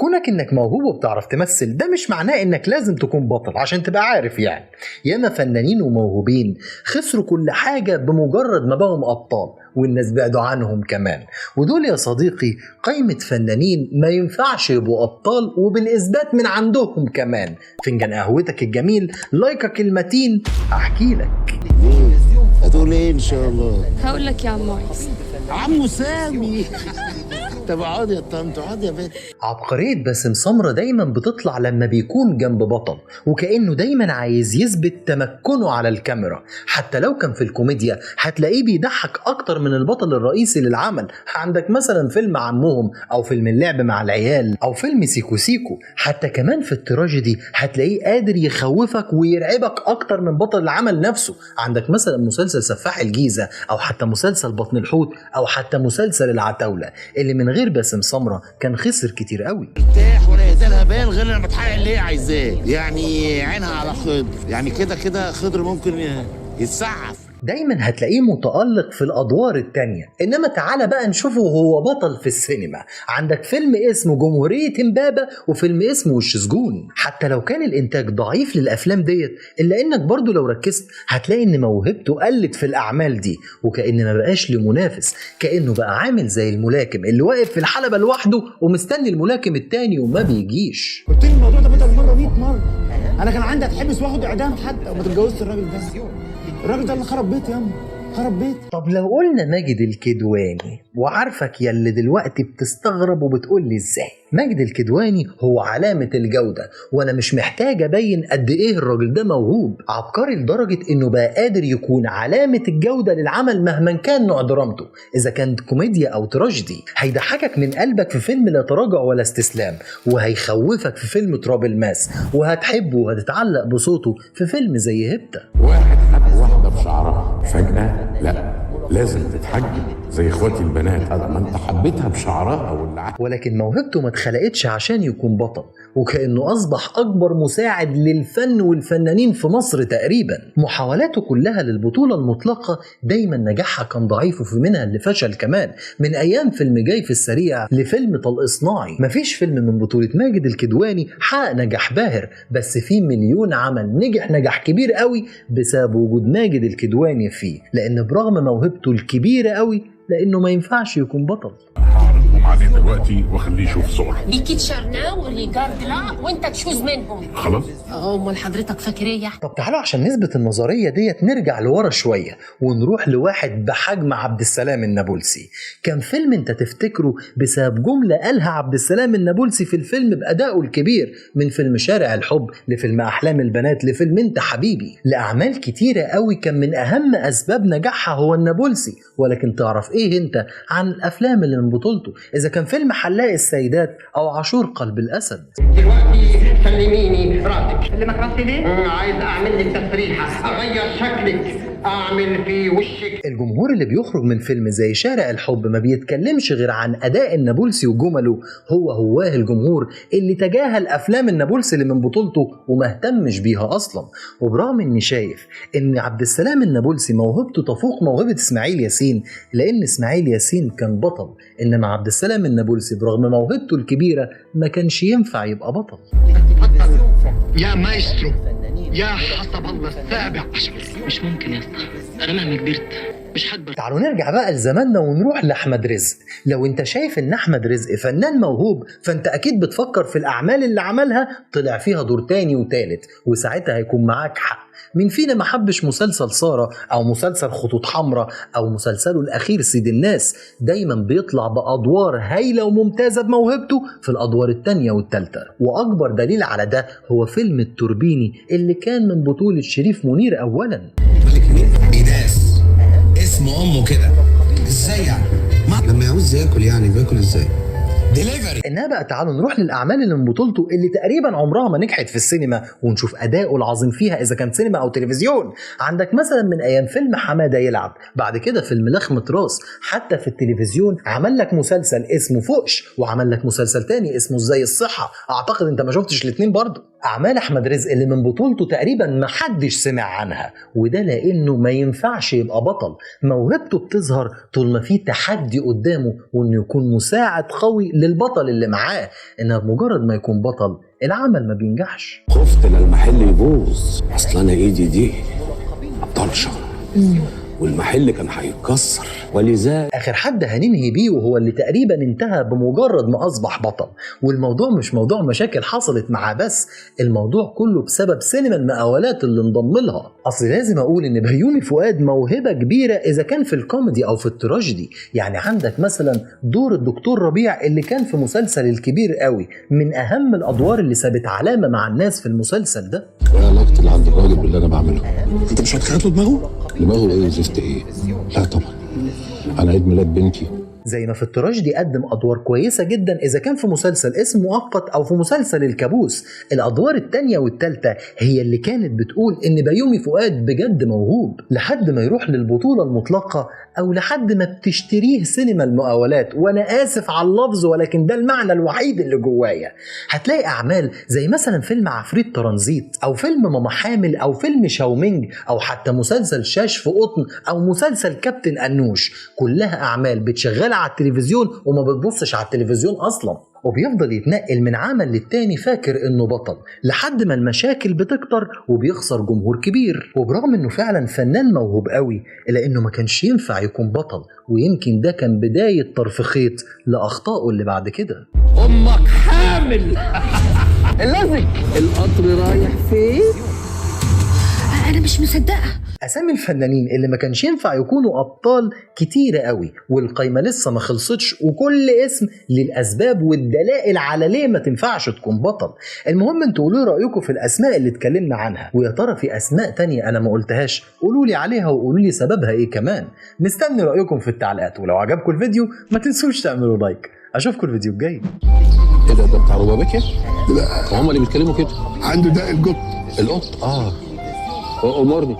كونك انك موهوب وبتعرف تمثل ده مش معناه انك لازم تكون بطل عشان تبقى عارف يعني. ياما فنانين وموهوبين خسروا كل حاجة بمجرد ما بقوا ابطال والناس بعدوا عنهم كمان، ودول يا صديقي قائمة فنانين ما ينفعش يبقوا ابطال وبالاثبات من عندهم كمان. فنجان قهوتك الجميل، لايكك المتين، احكي لك. هتقول ايه ان شاء الله؟ هقول لك يا عم عيسى. عمو سامي. طب اقعد يا طنط، اقعد يا بنت. عبقرية باسم سمرة دايما بتطلع لما بيكون جنب بطل، وكأنه دايما عايز يثبت تمكنه على الكاميرا. حتى لو كان في الكوميديا هتلاقيه بيضحك اكتر من البطل الرئيسي للعمل. عندك مثلا فيلم عمهم، او فيلم اللعب مع العيال، او فيلم سيكو سيكو. حتى كمان في التراجيدي هتلاقيه قادر يخوفك ويرعبك اكتر من بطل العمل نفسه. عندك مثلا مسلسل سفاح الجيزة، او حتى مسلسل بطن الحوت، او حتى مسلسل العتاولة، اللي من غير باسم سمرة كان خسر كتير قوي. ارتاح ولا يزالها بال غير لما تحقق اللي هي عايزاه، يعني عينها على خضر، يعني كده خضر ممكن يتسعف. دايما هتلاقيه متألق في الأدوار التانية، إنما تعالى بقى نشوفه وهو بطل في السينما. عندك فيلم اسمه جمهورية إمبابة، وفيلم اسمه وش سجون. حتى لو كان الإنتاج ضعيف للأفلام ديت، إلا إنك برضو لو ركزت هتلاقي إن موهبته قلت في الأعمال دي، وكأن ما بقاش لمنافس، كأنه بقى عامل زي الملاكم اللي واقف في الحلبة لوحده ومستني الملاكم التاني وما بيجيش. قلت لي الموضوع ده بدل مرة 100 مرة. أنا كان عندي أتحبس وآخد إعدام حتى وما تتجوزت الراجل ده. الراجل ده اللي خرب بيتي ياما، خرب بيتي. طب لو قلنا ماجد الكدواني، وعارفك يا اللي دلوقتي بتستغرب وبتقول لي ازاي. ماجد الكدواني هو علامة الجودة، وانا مش محتاج ابين قد ايه الراجل ده موهوب. عبقري لدرجة انه بقى قادر يكون علامة الجودة للعمل مهما كان نوع درامته، اذا كانت كوميديا او تراجيدي. هيضحكك من قلبك في فيلم لا تراجع ولا استسلام، وهيخوفك في فيلم تراب الماس، وهتحبه وهتتعلق بصوته في فيلم زي هبتة. واحد حب واحدة بشعرها، فجأة لا لازم تتحجب زي اخواتي البنات. هذا ما انت حبيتها بشعرها ولكن موهبته ما اتخلقتش عشان يكون بطل، وكأنه أصبح أكبر مساعد للفن والفنانين في مصر تقريبا. محاولاته كلها للبطولة المطلقة دايما نجاحها كان ضعيف، وفي منها اللي فشل كمان، من أيام فيلم جاي في السريع لفيلم طلق صناعي. مفيش فيلم من بطولة ماجد الكدواني حقق نجاح باهر، بس في مليون عمل نجح نجاح كبير قوي بسبب وجود ماجد الكدواني فيه، لأن برغم موهبته الكبيرة قوي لأنه ما ينفعش يكون بطل. هعرضهم عليه دلوقتي واخليه يشوف صورها. ليكي تشارنا وريجارد لا وانت تشوز منهم. خلاص. امال حضرتك فاكر ايه؟ طب تعالوا عشان نثبت النظرية ديت نرجع لورا شوية ونروح لواحد بحجم عبد السلام النابلسي. كان فيلم انت تفتكره بسبب جملة قالها عبد السلام النابلسي في الفيلم بأدائه الكبير، من فيلم شارع الحب لفيلم أحلام البنات لفيلم انت حبيبي، لأعمال كتيرة قوي كان من أهم أسباب نجاحها هو النابلسي. ولكن تعرف ايه انت عن الأفلام اللي من بطولته، إذا كان فيلم حلاق السيدات أو عاشور قلب الأسد؟ دلوقتي سلميني راسك. اللي راسي ليه؟ عايز اعمل لك تسريحه، اغير شكلك، اعمل في وشك. الجمهور اللي بيخرج من فيلم زي شارع الحب ما بيتكلمش غير عن أداء النابلسي وجمله. هواه الجمهور اللي تجاهل أفلام النابلسي اللي من بطولته وما اهتمش بيها أصلا. وبرغم إني شايف إن عبد السلام النابلسي موهبته تفوق موهبة إسماعيل ياسين، لأن إسماعيل ياسين كان بطل، إنما عبد السلام النابلسي برغم موهبته الكبيرة ما كانش ينفع يبقى بطل. يا مايسترو، يا حسب الله السابع عشر. مش ممكن يا اسطى، انا مهما كبرت مش هكبر. تعالوا نرجع بقى لزماننا ونروح لأحمد رزق. لو انت شايف ان احمد رزق فنان موهوب، فانت اكيد بتفكر في الاعمال اللي عملها طلع فيها دور تاني وتالت، وساعتها هيكون معاك حق. مين فينا ما حبش مسلسل سارة او مسلسل خطوط حمراء او مسلسله الاخير سيد الناس؟ دايما بيطلع بادوار هايله وممتازه بموهبته في الادوار التانية والتالتة. واكبر دليل على ده هو فيلم التوربيني اللي كان من بطولة شريف منير اولا. إيناس اسم امه كده ازاي يعني؟ لما يعوز ياكل يعني بياكل ازاي؟ ديليفري. انها بقى تعالوا نروح للاعمال اللي من بطولته اللي تقريبا عمرها ما نجحت في السينما، ونشوف اداؤه العظيم فيها اذا كان سينما او تلفزيون. عندك مثلا من ايام فيلم حماده يلعب، بعد كده فيلم لخمة راس. حتى في التلفزيون عمل لك مسلسل اسمه فوقش، وعمل لك مسلسل تاني اسمه ازاي الصحه. اعتقد انت ما شفتش الاثنين برضه. أعمال أحمد رزق اللي من بطولته تقريبا محدش سمع عنها، وده لأنه ما ينفعش يبقى بطل. موهبته بتظهر طول ما في تحدي قدامه وإنه يكون مساعد قوي للبطل اللي معاه، إنها بمجرد ما يكون بطل العمل ما بينجحش. خفت للمحل يبوظ، اصل انا ايدي دي طرشه والمحل كان هيتكسر، ولذلك آخر حد هننهي بيه وهو اللي تقريبا انتهى بمجرد ما أصبح بطل، والموضوع مش موضوع مشاكل حصلت معاه بس، الموضوع كله بسبب سينما المقاولات اللي انضم لها. أصل لازم أقول إن بيومي فؤاد موهبة كبيرة إذا كان في الكوميدي أو في التراجيدي. يعني عندك مثلا دور الدكتور ربيع اللي كان في مسلسل الكبير قوي، من أهم الأدوار اللي سابت علامة مع الناس في المسلسل ده. ايه علاقه اللي عند الراجل باللي انا بعمله؟ انت مش هتخيط له دماغه؟ دماغه ايه زفت ايه؟ لا طبعا، على عيد ميلاد بنتي. زي ما في التراجيدي قدم أدوار كويسة جدا إذا كان في مسلسل اسمه مؤقت أو في مسلسل الكابوس، الأدوار التانية والتالتة هي اللي كانت بتقول إن بيومي فؤاد بجد موهوب، لحد ما يروح للبطولة المطلقة أو لحد ما بتشتريه سينما المقاولات. وأنا آسف على اللفظ ولكن ده المعنى الوحيد اللي جوايا. هتلاقي أعمال زي مثلا فيلم عفريت ترانزيت أو فيلم ماما حامل أو فيلم شاومينج أو حتى مسلسل شاش في قطن أو مسلسل كابتن أنوش، كلها أعمال بتشغلها على التلفزيون وما بتبصش على التلفزيون أصلا، وبيفضل يتنقل من عمل للتاني فاكر انه بطل لحد ما المشاكل بتكتر وبيخسر جمهور كبير. وبرغم انه فعلا فنان موهوب قوي الا انه ما كانش ينفع يكون بطل، ويمكن ده كان بداية طرف خيط لأخطائه اللي بعد كده. امك حامل اللزق القطر رايح فين؟ انا مش مصدقه. أسامي الفنانين اللي ما كانش ينفع يكونوا أبطال كتيرة قوي، والقايمة لسه ما خلصتش، وكل اسم للأسباب والدلائل على ليه ما تنفعش تكون بطل. المهم انتوا قولوا رأيكم في الأسماء اللي اتكلمنا عنها، ويا ترى في أسماء تانية أنا ما قلتهاش قولوا لي عليها وقولوا لي سببها إيه كمان. مستني رأيكم في التعليقات، ولو عجبكم الفيديو ما تنسوش تعملوا لايك. أشوفكم الفيديو الجاي. ايه ده بتاع ربابيكيا؟ لا هم اللي بيتكلموا كده. عنده ده القط. القط امرني.